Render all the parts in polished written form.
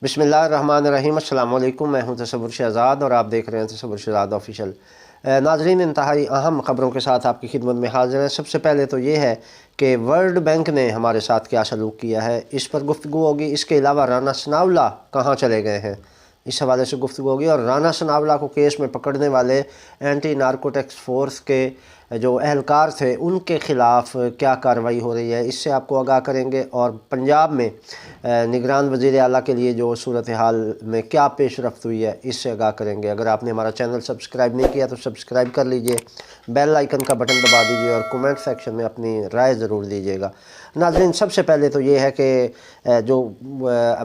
बिस्मिल्लाहिर्रहमानिर्रहीम। अस्सलाम वालेकुम। मैं हूं तसव्वुर शहज़ाद और आप देख रहे हैं तसव्वुर शहज़ाद ऑफिशियल। नाजरीन, इंतहाई अहम ख़बरों के साथ आपकी खिदमत में हाज़िर हैं। सबसे पहले तो ये है कि वर्ल्ड बैंक ने हमारे साथ क्या सलूक किया है, इस पर गुफ्तगू होगी। इसके अलावा राना सनाउल्लाह कहाँ चले गए हैं, इस हवाले से गुफ्तगू होगी। और राना सनाउल्लाह को केस में पकड़ने वाले एंटी नारकोटिक्स फोर्स के जो अहलकार थे उनके ख़िलाफ़ क्या कार्रवाई हो रही है, इससे आपको आगाह करेंगे। और पंजाब में निगरान वज़ीर आला के लिए जो सूरत हाल में क्या पेश रफ्त हुई है, इससे आगाह करेंगे। अगर आपने हमारा चैनल सब्सक्राइब नहीं किया तो सब्सक्राइब कर लीजिए, बेल आइकन का बटन दबा दीजिए और कमेंट सेक्शन में अपनी राय ज़रूर दीजिएगा। नाज़रीन, सबसे पहले तो ये है कि जो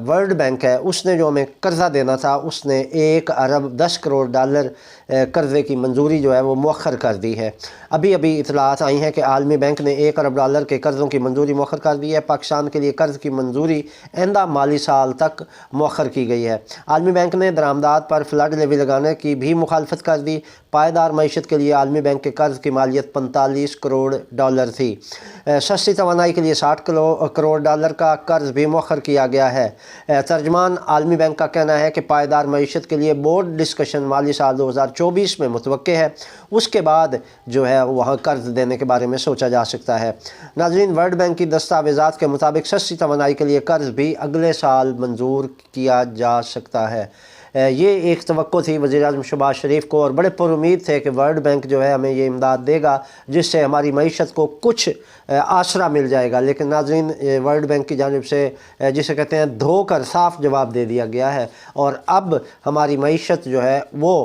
वर्ल्ड बैंक है उसने जो हमें कर्ज़ा देना था, उसने 1 अरब 10 करोड़ डॉलर कर्ज़े की मंजूरी जो है वो मौखर कर दी है। अभी अभी इतलात आई हैं कि आलमी बैंक ने 1 अरब डॉलर के कर्ज़ों की मंजूरी मौखर कर दी है। पाकिस्तान के लिए कर्ज़ की मंजूरी आइंदा माली साल तक मौखर की गई है। आलमी बैंक ने दरामदात पर फ्लड लेवी लगाने की भी मुखालफत कर दी। पायदार मईशत के लिए आलमी बैंक के कर्ज़ की मालियत 45 करोड़ डॉलर थी। सस्ती तवानाई के लिए 60 करोड़ डॉलर का कर्ज़ भी मौखर किया गया है। तर्जमान आलमी बैंक का कहना है कि पायदार मईशत के लिए बोर्ड डिस्कशन माली साल 2024 में मुतवक्के है। उसके बाद जो है वहाँ कर्ज़ देने के बारे में सोचा जा सकता है। नाज़रीन, वर्ल्ड बैंक की दस्तावेज़ात के मुताबिक सस्ती तवानाई के लिए कर्ज़ भी अगले साल मंजूर किया जा सकता है। ये एक तवक्को थी वज़ीर-ए-आज़म शहबाज शरीफ को और बड़े पुरुमीद थे कि वर्ल्ड बैंक जो है हमें ये इमदाद देगा जिससे हमारी मईशत को कुछ आसरा मिल जाएगा। लेकिन नाज़रीन, वर्ल्ड बैंक की जानिब से जिसे कहते हैं धोकर साफ जवाब दे दिया गया है और अब हमारी मईशत जो है वो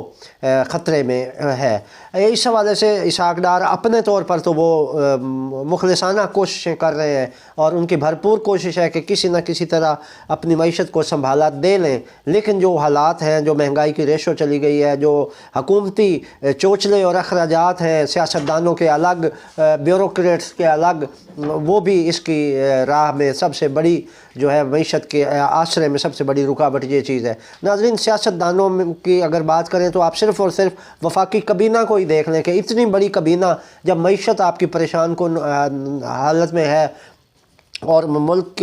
ख़तरे में है। इस हवाले से इसहाक़ डार अपने तौर पर तो वो मुखलिसाना कोशिशें कर रहे हैं और उनकी भरपूर कोशिश है कि किसी न किसी तरह अपनी मईशत को संभाला दे लें। लेकिन जो हालात हैं, जो महंगाई की रेशो चली गई है, जो हकूमती चोचले और अखराजात हैं, सियासतदानों के अलग, ब्यूरोक्रेट्स के अलग, वो भी इसकी राह में सबसे बड़ी जो है मईशत के आसरे में सबसे बड़ी रुकावट ये चीज़ है। नाज़रीन, सियासतदानों की अगर बात करें तो आप सिर्फ़ और सिर्फ वफाकी कबीना को ही देख लें कि इतनी बड़ी कबीना जब मईशत आपकी परेशान कुन हालत में है और मुल्क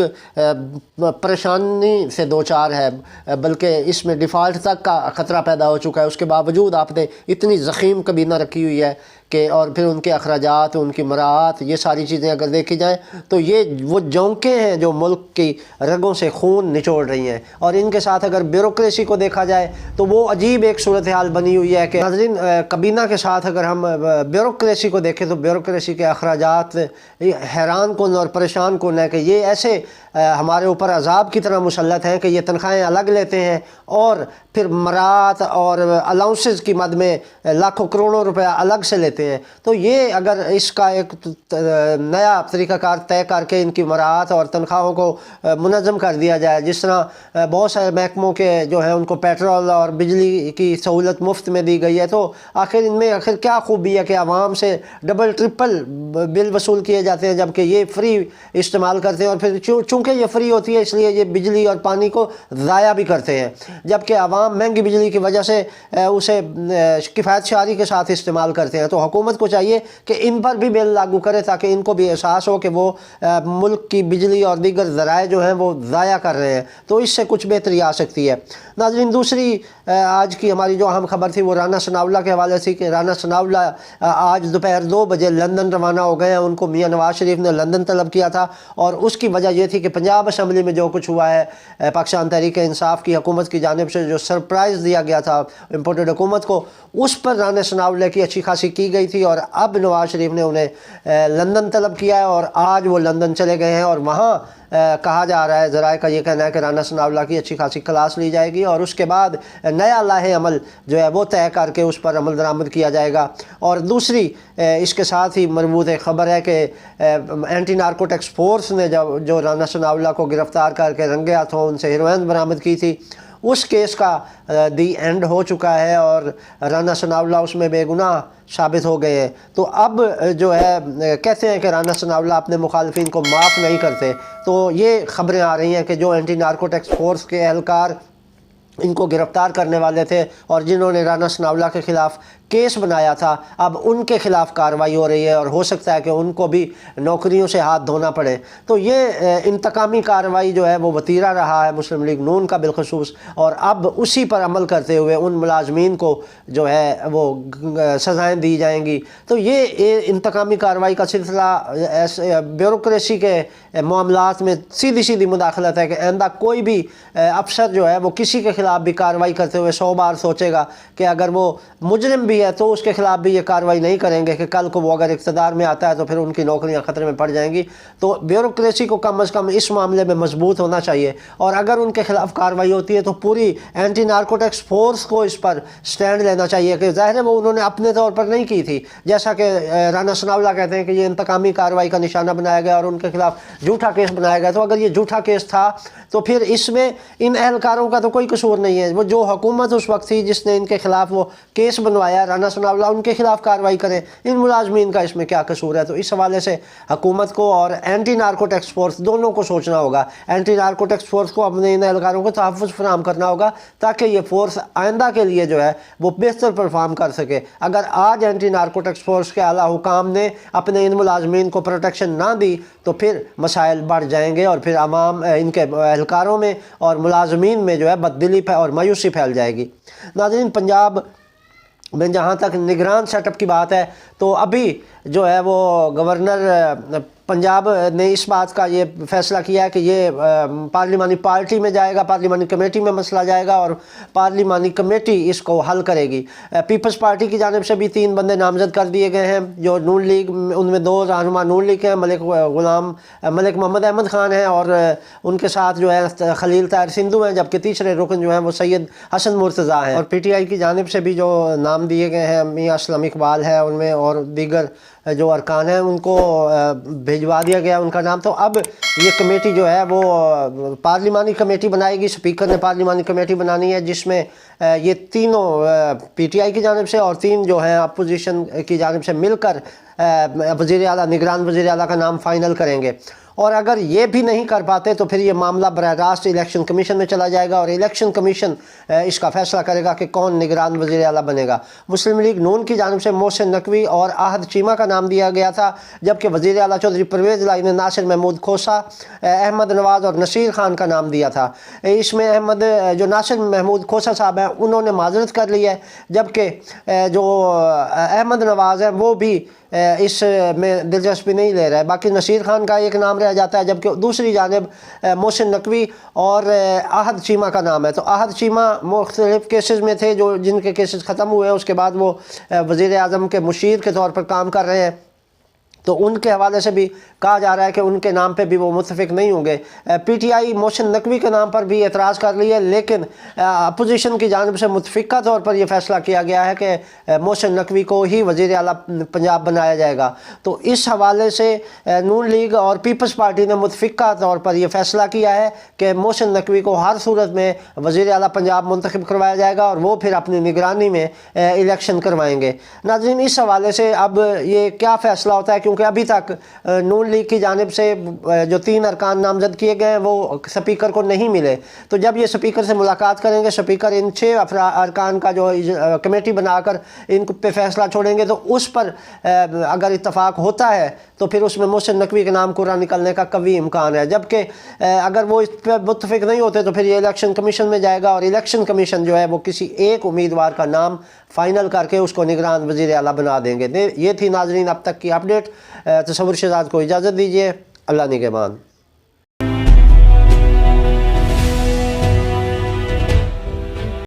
परेशानी से दो चार है, बल्कि इसमें डिफ़ॉल्ट तक का ख़तरा पैदा हो चुका है, उसके बावजूद आपने इतनी ज़ख़ीम कबीना रखी हुई है कि और फिर उनके अखराजात, उनकी मराहत, ये सारी चीज़ें अगर देखी जाए तो ये वो जोंके हैं जो मुल्क की रगों से खून निचोड़ रही हैं। और इनके साथ अगर ब्यूरोक्रेसी को देखा जाए तो वो अजीब एक सूरत हाल बनी हुई है कि नाज़रीन, कबीना के साथ अगर हम ब्यूरोक्रेसी को देखें तो ब्यूरोक्रेसी के अखराजात हैरान कुन और परेशान कुन है कि ये ऐसे हमारे ऊपर अजाब की तरह मुसल्लत हैं कि ये तनख्वाहें अलग लेते हैं और फिर मरात और अलाउंसेस की मद में लाखों करोड़ों रुपया अलग से लेते हैं। तो ये अगर इसका एक नया तरीक़ाकार तय करके इनकी मरात और तनख्वाहों को मुनज़्ज़म कर दिया जाए, जिस तरह बहुत सारे महकमों के जो है उनको पेट्रोल और बिजली की सहूलत मुफ्त में दी गई है, तो आखिर इनमें आखिर क्या खूबी है कि आवाम से डबल ट्रिपल बिल वसूल किए जाते हैं जबकि ये फ्री इस्तेमाल करते हैं। और फिर चूँकि ये फ्री होती है इसलिए ये बिजली और पानी को ज़ाया भी करते हैं, जबकि आवाम महंगी बिजली की वजह से उसे किफ़ायत शारी के साथ इस्तेमाल करते हैं। तो हुकूमत को चाहिए कि इन पर भी बिल लागू करे ताकि इनको भी एहसास हो कि वो मुल्क की बिजली और दीगर ज़राए जो हैं वो ज़ाया कर रहे हैं, तो इससे कुछ बेहतरी आ सकती है। नाज़रीन, दूसरी आज की हमारी जो अहम खबर थी वो राना सनाउल्लाह के हवाले से कि राना सनाउल्लाह आज दोपहर 2 बजे लंदन रवाना हो गए हैं। उनको मियाँ नवाज़ शरीफ ने लंदन तलब किया था और उसकी वजह यह थी कि पंजाब असम्बली में जो कुछ हुआ है, पाकिस्तान तहरीक इंसाफ की हुकूमत की जानिब से जो सरप्राइज़ दिया गया था इम्पोर्टेड हुकूमत को, उस पर राना सनाउल्लाह की अच्छी खासी की गई थी और अब नवाज़ शरीफ ने उन्हें लंदन तलब किया है और आज वो लंदन चले गए हैं। और वहाँ कहा जा रहा है, ज़राए का ये कहना है कि राना सनाउल्लाह की अच्छी खासी क्लास ली जाएगी और उसके बाद नया लाहे अमल जो है वो तय करके उस पर अमल दरामद किया जाएगा। और दूसरी इसके साथ ही मरबूत एक ख़बर है कि एंटी नारकोटिक्स फोर्स ने जो राना सनाउल्लाह को गिरफ़्तार करके रंगे हाथों उनसे हेरोइन बरामद की थी, उस केस का दी एंड हो चुका है और राना सनाउल्लाह उसमें बेगुनाह साबित हो गए हैं। तो अब जो है कहते हैं कि राना सनाउल्लाह अपने मुखालफिन को माफ़ नहीं करते। तो ये ख़बरें आ रही हैं कि जो एंटी नारकोटिक्स फोर्स के एहलकार इनको गिरफ़्तार करने वाले थे और जिन्होंने राना सनाउल्लाह के ख़िलाफ़ केस बनाया था, अब उनके ख़िलाफ़ कार्रवाई हो रही है और हो सकता है कि उनको भी नौकरियों से हाथ धोना पड़े। तो ये इंतकामी कार्रवाई जो है वो वतीरा रहा है मुस्लिम लीग नून का बिलखसूस, और अब उसी पर अमल करते हुए उन मुलाजमीन को जो है वो सज़ाएँ दी जाएंगी। तो ये इंतकामी कार्रवाई का सिलसिला ब्यूरोक्रेसी के मामलात में सीधी सीधी मुदाखलत है कि आइंदा कोई भी अफसर जो है वो किसी के ख़िलाफ़ भी कार्रवाई करते हुए 100 बार सोचेगा कि अगर वो मुजरिम भी है तो उसके ख़िलाफ़ भी ये कार्रवाई नहीं करेंगे कि कल को वो अगर इक़्तिदार में आता है तो फिर उनकी नौकरियां ख़तरे में पड़ जाएंगी। तो ब्यूरोक्रेसी को कम अज़ कम इस मामले में मजबूत होना चाहिए, और अगर उनके ख़िलाफ़ कार्रवाई होती है तो पूरी एंटी नारकोटिक्स फोर्स को इस पर स्टैंड लेना चाहिए कि ज़ाहिर है वो उन्होंने अपने तौर पर नहीं की थी, जैसा कि राना सनाउल्लाह कहते हैं कि ये इंतकामी कार्रवाई का निशाना बनाया गया और उनके ख़िलाफ़ झूठा केस बनाया गया। तो अगर ये झूठा केस था तो फिर इसमें इन एहलकारों का तो कोई कसूर नहीं है। वो जो हुकूमत उस वक्त थी जिसने इनके ख़िलाफ़ वो केस बनवाया राना सनाउल्लाह, उनके ख़िलाफ़ कार्रवाई करें, इन मुलाजमीन का इसमें क्या कसूर है। तो इस हवाले से हुकूमत को और एंटी नारकोटिक्स फोर्स दोनों को सोचना होगा। एंटी नारकोटिक्स फोर्स को अपने इन एहलकारों को तहफ़्फ़ुज़ फराहम करना होगा ताकि ये फोर्स आइंदा के लिए जो है वो बेहतर परफॉर्म कर सके। अगर आज एंटी नारकोटिक्स फोर्स के आला हुकाम ने अपने इन मुलाजमीन को प्रोटेक्शन ना दी तो फिर मसाइल बढ़ जाएंगे और फिर अवाम इनके एहलकारों में और मुलाजमीन में जो है बददिली और मायूसी फैल जाएगी। नाज़रीन, पंजाब में जहाँ तक निगरान सेटअप की बात है तो अभी जो है वो गवर्नर पंजाब ने इस बात का ये फैसला किया है कि ये पार्लिमानी पार्टी में जाएगा, पार्लिमानी कमेटी में मसला जाएगा और पार्लिमानी कमेटी इसको हल करेगी। पीपल्स पार्टी की जानिब से भी 3 बंदे नामजद कर दिए गए हैं जो नून लीग, उनमें 2 रहनुमा नून लीग के हैं, मलिक मोहम्मद अहमद ख़ान हैं और उनके साथ जो है खलील ताहिर सिंधु हैं, जबकि तीसरे रुकन जो हैं वो सैयद हसन मुर्तज़ा हैं। और PTI की जानिब से भी जो नाम दिए गए हैं मियाँ असलम इकबाल है उनमें, और दीगर जो अरकान हैं उनको भिजवा दिया गया उनका नाम। तो अब ये कमेटी जो है वो पार्लिमानी कमेटी बनाएगी, स्पीकर ने पार्लिमानी कमेटी बनानी है जिसमें ये तीनों PTI की जानिब से और 3 जो हैं अपोजिशन की जानिब से मिलकर वज़ीर आला, निगरान वज़ीर आला का नाम फाइनल करेंगे। और अगर ये भी नहीं कर पाते तो फिर ये मामला बराह रास्त इलेक्शन कमीशन में चला जाएगा और इलेक्शन कमीशन इसका फैसला करेगा कि कौन निगरान वज़ीर आला बनेगा। मुस्लिम लीग नून की जानिब से मोहसिन नकवी और आहद चीमा का नाम दिया गया था, जबकि वज़ीर आला चौधरी परवेज़ लाई ने नासिर महमूद खोसा, अहमद नवाज़ और नसीर खान का नाम दिया था। इसमें जो नासिर महमूद खोसा साहब हैं उन्होंने माजरत कर ली है, जबकि जो अहमद नवाज़ हैं वो भी इस में दिलचस्पी नहीं ले रहा है। बाकी नसीर खान का एक नाम रह जाता है, जबकि दूसरी जानिब मोहसिन नकवी और आहद चीमा का नाम है। तो आहद चीमा मुख्तलिफ केसेस में थे जो जिनके केसेस ख़त्म हुए, उसके बाद वो वज़ीर आज़म के मुशीर के तौर पर काम कर रहे हैं। तो उनके हवाले से भी कहा जा रहा है कि उनके नाम पे भी वो मुतफिक नहीं होंगे। PTI मोहसिन नकवी के नाम पर भी एतराज़ कर लिया, लेकिन अपोजिशन की जानिब से मुतफिका तौर पर यह फ़ैसला किया गया है कि मोहसिन नकवी को ही वज़ीर आला पंजाब बनाया जाएगा। तो इस हवाले से नून लीग और पीपल्स पार्टी ने मुतफिका तौर पर यह फ़ैसला किया है कि मोहसिन नकवी को हर सूरत में वज़ीर आला पंजाब मुंतखब करवाया जाएगा और वो फिर अपनी निगरानी में इलेक्शन करवाएंगे। नाज़रीन, इस हवाले से अब ये क्या फ़ैसला होता है, क्योंकि अभी तक नून लीग की जानिब से जो 3 अरकान नामजद किए गए हैं वो स्पीकर को नहीं मिले। तो जब ये स्पीकर से मुलाकात करेंगे, स्पीकर इन 6 अरकान का जो कमेटी बनाकर इन पे फैसला छोड़ेंगे, तो उस पर अगर इत्तफाक होता है तो फिर उसमें मोहसिन नकवी के नाम कुर्रा निकलने का कभी इम्कान है। जबकि अगर वो इस पर मुत्तफिक नहीं होते तो फिर ये इलेक्शन कमीशन में जाएगा और इलेक्शन कमीशन जो है वो किसी एक उम्मीदवार का नाम फाइनल करके उसको निगरान वज़ीर आला बना देंगे। ये थी नाज़रीन अब तक की अपडेट। तसव्वुर शहज़ाद को इजाज़त दीजिए। अल्लाह निगहबान।